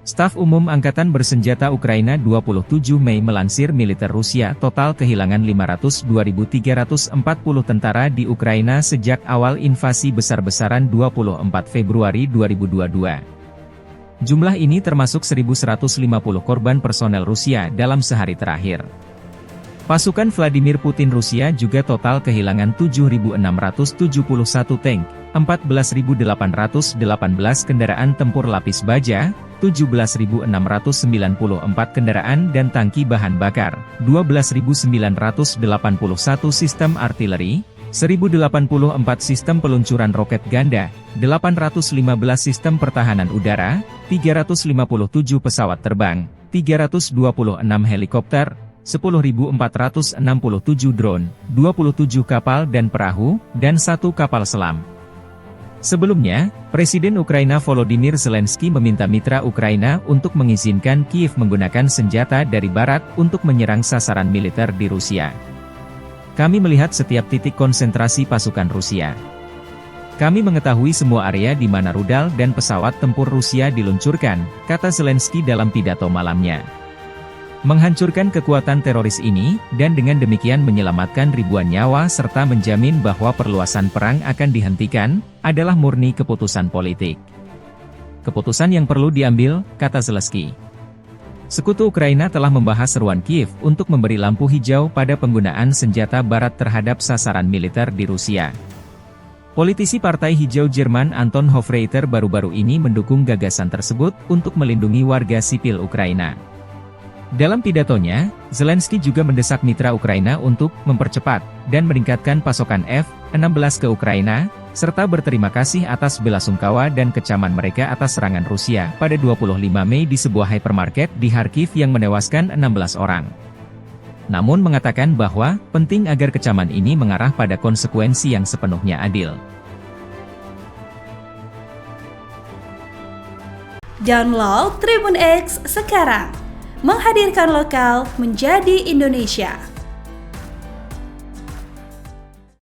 Staf Umum Angkatan Bersenjata Ukraina 27 Mei melansir militer Rusia total kehilangan 502.340 tentara di Ukraina sejak awal invasi besar-besaran 24 Februari 2022. Jumlah ini termasuk 1.150 korban personel Rusia dalam sehari terakhir. Pasukan Vladimir Putin Rusia juga total kehilangan 7.671 tank, 14.818 kendaraan tempur lapis baja, 17.694 kendaraan dan tangki bahan bakar, 12.981 sistem artileri, 1.084 sistem peluncuran roket ganda, 815 sistem pertahanan udara, 357 pesawat terbang, 326 helikopter, 10.467 drone, 27 kapal dan perahu, dan 1 kapal selam. Sebelumnya, Presiden Ukraina Volodymyr Zelensky meminta mitra Ukraina untuk mengizinkan Kiev menggunakan senjata dari barat untuk menyerang sasaran militer di Rusia. Kami melihat setiap titik konsentrasi pasukan Rusia. Kami mengetahui semua area di mana rudal dan pesawat tempur Rusia diluncurkan, kata Zelensky dalam pidato malamnya. Menghancurkan kekuatan teroris ini, dan dengan demikian menyelamatkan ribuan nyawa serta menjamin bahwa perluasan perang akan dihentikan, adalah murni keputusan politik. Keputusan yang perlu diambil, kata Zelensky. Sekutu Ukraina telah membahas seruan Kiev untuk memberi lampu hijau pada penggunaan senjata barat terhadap sasaran militer di Rusia. Politisi Partai Hijau Jerman Anton Hofreiter baru-baru ini mendukung gagasan tersebut untuk melindungi warga sipil Ukraina. Dalam pidatonya, Zelensky juga mendesak mitra Ukraina untuk mempercepat dan meningkatkan pasokan F-16 ke Ukraina, serta berterima kasih atas belasungkawa dan kecaman mereka atas serangan Rusia pada 25 Mei di sebuah hypermarket di Kharkiv yang menewaskan 16 orang. Namun mengatakan bahwa penting agar kecaman ini mengarah pada konsekuensi yang sepenuhnya adil. Download Tribun X sekarang. Menghadirkan lokal menjadi Indonesia.